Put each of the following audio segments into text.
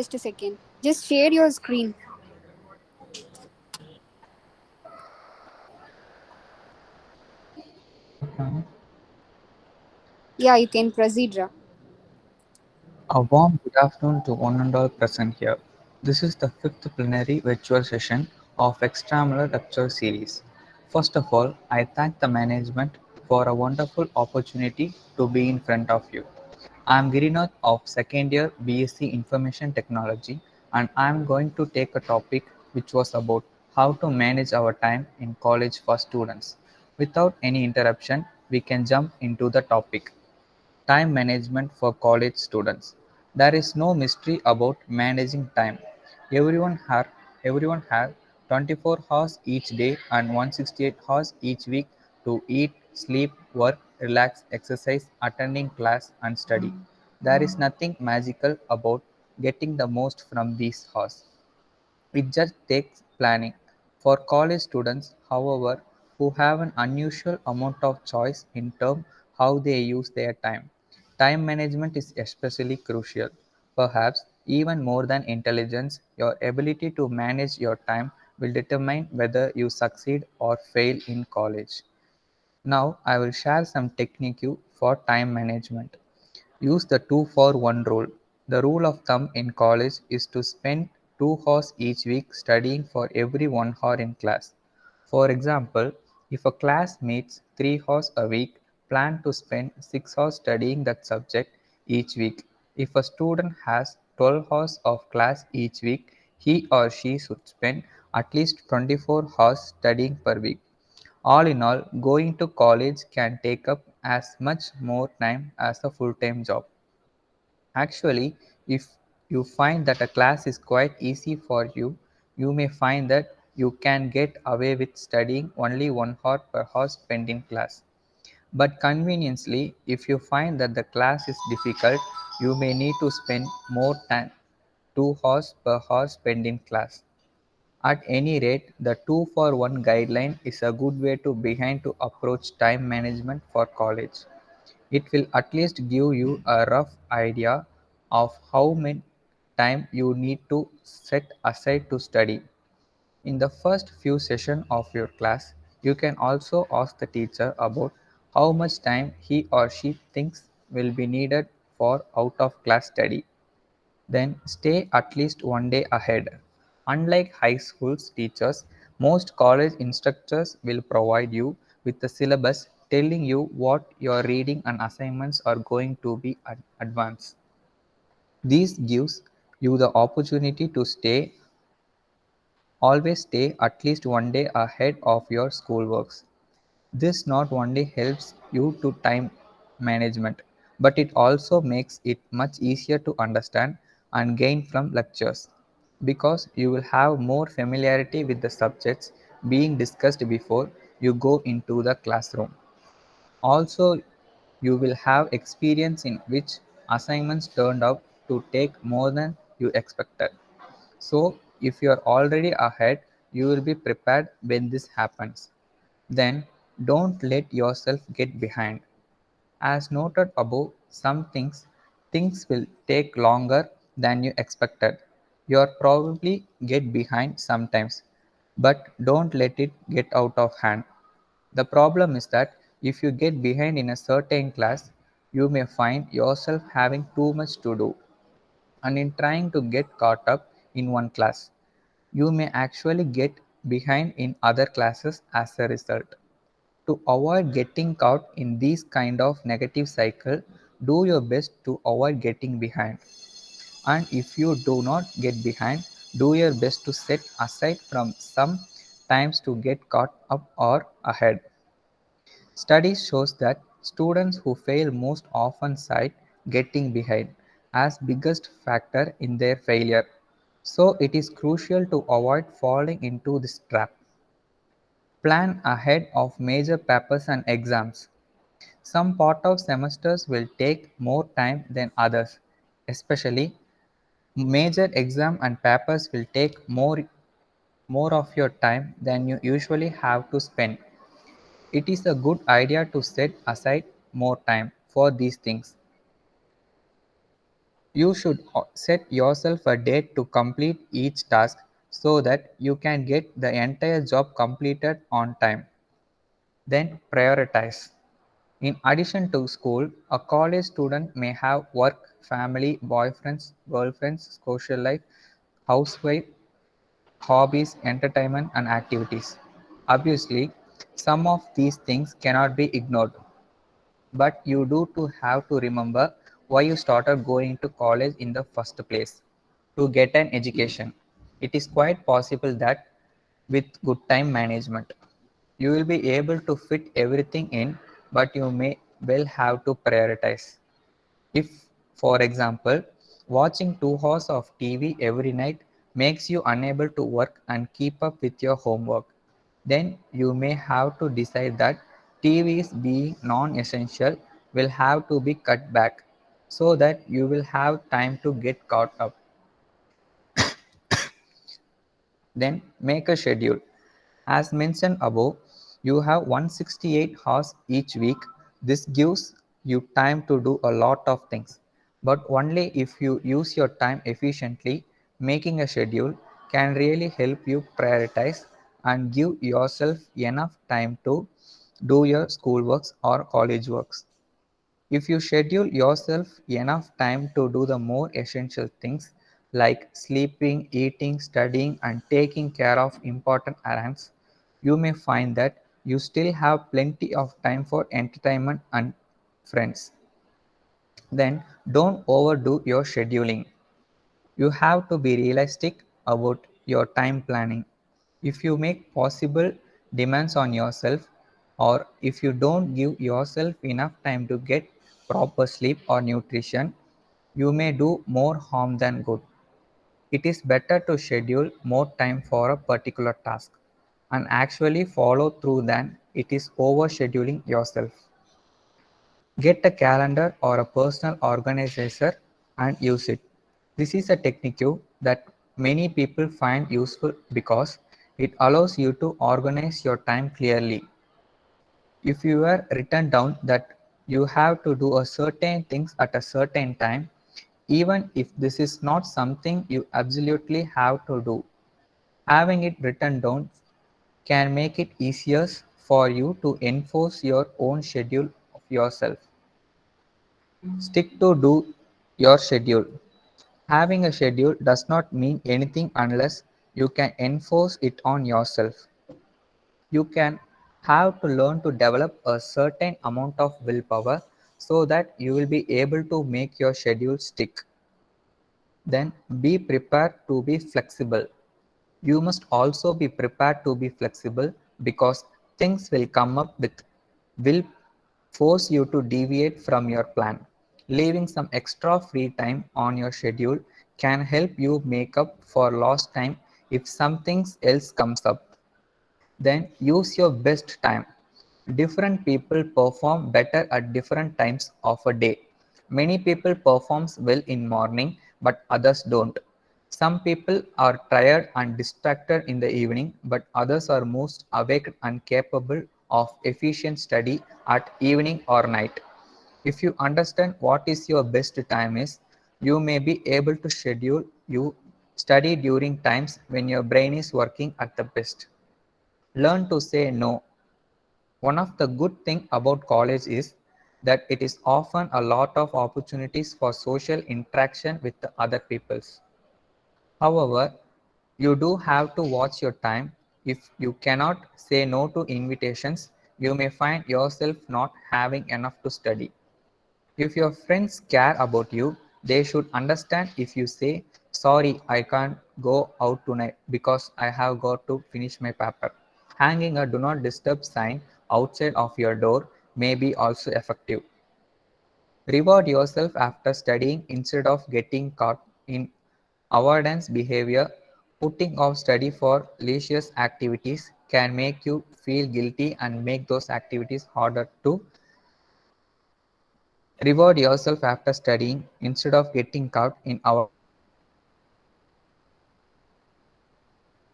Just a second. Just share your screen. Mhm. Yeah, you can proceed, Ra. A warm good afternoon to one and all present here. This is the fifth plenary virtual session of Extramural Lecture Series. First of all, I thank the management for a wonderful opportunity to be in front of you. I am Girinath of second year BSc Information Technology, and I am going to take a topic which was about how to manage our time in college for students. Without any interruption, we can jump into the topic. Time management for college students. There is no mystery about managing time. Everyone have everyone have 24 hours each day and 168 hours each week to eat, sleep, work, relax, exercise, attending class and study. There is nothing magical about getting the most from these hours. It just takes planning. For college students, however, who have an unusual amount of choice in terms how they use their time, time management is especially crucial. Perhaps even more than intelligence, your ability to manage your time will determine whether you succeed or fail in college. Now, I will share some technique for time management. Use the 2 for 1 rule. The rule of thumb in college is to spend 2 hours each week studying for every 1 hour in class. For example, if a class meets 3 hours a week, plan to spend 6 hours studying that subject each week. If a student has 12 hours of class each week, he or she should spend at least 24 hours studying per week. All in all, going to college can take up as much more time as a full-time job. Actually, if you find that a class is quite easy for you, you may find that you can get away with studying only 1 hour per hour spent in class. But conveniently, if you find that the class is difficult, you may need to spend more time, 2 hours per hour spent in class. At any rate, the 2 for 1 guideline is a good way to begin to approach time management for college. It will at least give you a rough idea of how much time you need to set aside to study. In the first few sessions of your class, you can also ask the teacher about how much time he or she thinks will be needed for out of class study. Then stay at least 1 day ahead. Unlike high school teachers, most college instructors will provide you with a syllabus telling you what your reading and assignments are going to be advanced. This gives you the opportunity to always stay at least 1 day ahead of your schoolworks. This not only helps you to time management, but it also makes it much easier to understand and gain from lectures because you will have more familiarity with the subjects being discussed before you go into the classroom. Also, you will have experience in which assignments turned out to take more than you expected. So, if you are already ahead, you will be prepared when this happens. Then, don't let yourself get behind. As noted above, some things will take longer than you expected. You are probably get behind sometimes, but don't let it get out of hand. The problem is that if you get behind in a certain class, you may find yourself having too much to do. And in trying to get caught up in one class, you may actually get behind in other classes as a result. To avoid getting caught in this kind of negative cycle, do your best to avoid getting behind. And if you do not get behind, do your best to set aside from some times to get caught up or ahead. Studies shows that students who fail most often cite getting behind as biggest factor in their failure. So it is crucial to avoid falling into this trap. Plan ahead of major papers and exams. Some part of semesters will take more time than others, especially major exam and papers will take more of your time than you usually have to spend. It is a good idea to set aside more time for these things. You should set yourself a date to complete each task so that you can get the entire job completed on time. Then prioritize. In addition to school, a college student may have work, family, boyfriends, girlfriends, social life, housewife, hobbies, entertainment, and activities. Obviously, some of these things cannot be ignored, but you do to have to remember why you started going to college in the first place, to get an education. It is quite possible that with good time management, you will be able to fit everything in, but you may well have to prioritize. If, for example, watching 2 hours of TV every night makes you unable to work and keep up with your homework, then you may have to decide that TVs being non-essential will have to be cut back so that you will have time to get caught up. Then make a schedule. As mentioned above, you have 168 hours each week. This gives you time to do a lot of things. But only if you use your time efficiently, making a schedule can really help you prioritize and give yourself enough time to do your school works or college works. If you schedule yourself enough time to do the more essential things like sleeping, eating, studying, and taking care of important errands, you may find that you still have plenty of time for entertainment and friends. Then don't overdo your scheduling. You have to be realistic about your time planning. If you make possible demands on yourself, or if you don't give yourself enough time to get proper sleep or nutrition, you may do more harm than good. It is better to schedule more time for a particular task and actually follow through than it is overscheduling yourself. Get a calendar or a personal organizer and use it. This is a technique that many people find useful because it allows you to organize your time clearly. If you are written down that you have to do a certain things at a certain time, even if this is not something you absolutely have to do, having it written down can make it easier for you to enforce your own schedule of yourself. Stick to do your schedule. Having a schedule does not mean anything unless you can enforce it on yourself. You can have to learn to develop a certain amount of willpower so that you will be able to make your schedule stick. Then be prepared to be flexible. You must also be prepared to be flexible because things will come up with will force you to deviate from your plan. Leaving some extra free time on your schedule can help you make up for lost time if something else comes up. Then use your best time. Different people perform better at different times of a day. Many people performs well in morning but others don't. Some people are tired and distracted in the evening but others are most awake and capable of efficient study at evening or night. If you understand what is your best time is, you may be able to schedule you study during times when your brain is working at the best. Learn to say no. One of the good things about college is that it is often a lot of opportunities for social interaction with the other peoples. However, you do have to watch your time. If you cannot say no to invitations, you may find yourself not having enough to study. If your friends care about you, they should understand if you say, sorry, I can't go out tonight because I have got to finish my paper. Hanging a do not disturb sign outside of your door may be also effective. Reward yourself after studying instead of getting caught in avoidance behavior. Putting off study for leisure activities can make you feel guilty and make those activities harder to reward yourself after studying instead of getting caught in avoidance behavior. Putting off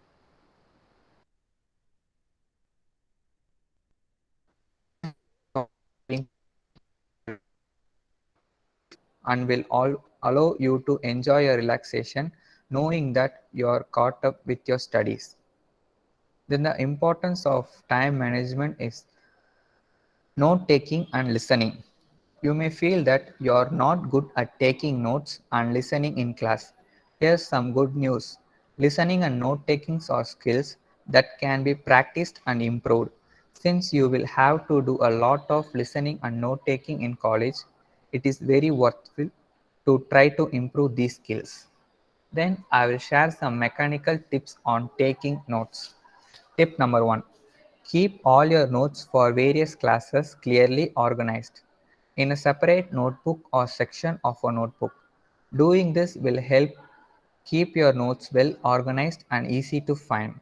study for leisure activities can make you feel guilty and make those activities harder to reward yourself after studying instead of getting caught in avoidance behavior. allow you to enjoy your relaxation knowing that you are caught up with your studies. Then the importance of time management is note taking and listening. You may feel that you are not good at taking notes and listening in class. Here's some good news. Listening and note taking are skills that can be practiced and improved. Since you will have to do a lot of listening and note taking in college, it is very worthwhile to try to improve these skills. Then I will share some mechanical tips on taking notes. Tip number 1. Keep all your notes for various classes clearly organized in a separate notebook or section of a notebook. Doing this will help keep your notes well organized and easy to find.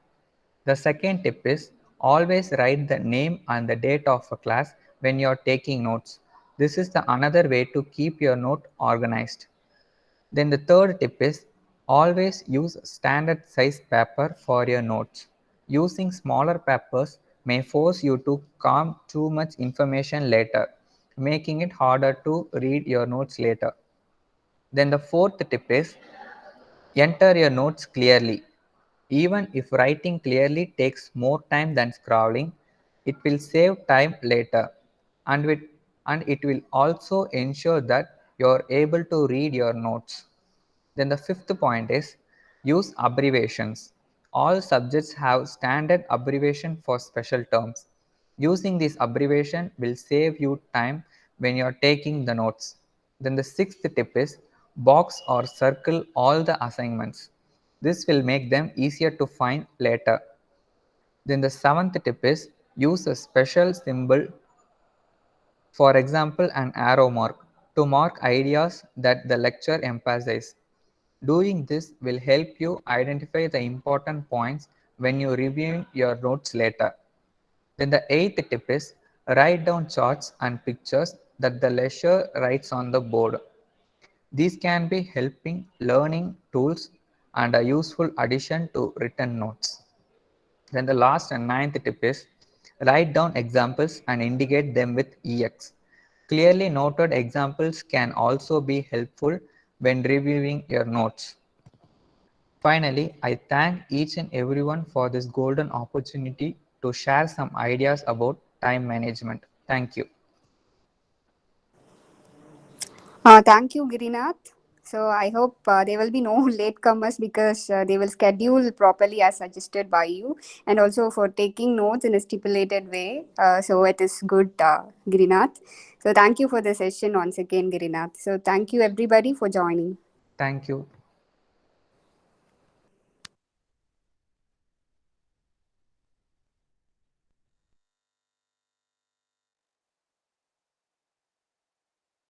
The second tip is always write the name and the date of a class when you are taking notes. This is the another way to keep your note organized. Then the third tip is always use standard size paper for your notes. Using smaller papers may force you to cram too much information later, making it harder to read your notes later. Then the fourth tip is enter your notes clearly. Even if writing clearly takes more time than scrawling, it will save time later and it will also ensure that you are able to read your notes. Then the fifth point is use abbreviations. All subjects have standard abbreviation for special terms. Using this abbreviation will save you time when you are taking the notes. Then the sixth tip is box or circle all the assignments. This will make them easier to find later. Then the seventh tip is use a special symbol, for example an arrow mark, to mark ideas that the lecture emphasizes. Doing this will help you identify the important points when you review your notes later. Then the eighth tip is write down charts and pictures that the lecturer writes on the board. These can be helping learning tools and a useful addition to written notes. Then the last and ninth tip is write down examples and indicate them with EX. Clearly noted examples can also be helpful when reviewing your notes. Finally, I thank each and everyone for this golden opportunity to share some ideas about time management. Thank you. Thank you, Girinath. So I hope there will be no latecomers because they will schedule properly as suggested by you, and also for taking notes in a stipulated way. So it is good, Girinath. So thank you for the session once again, Girinath. So thank you everybody for joining. Thank you.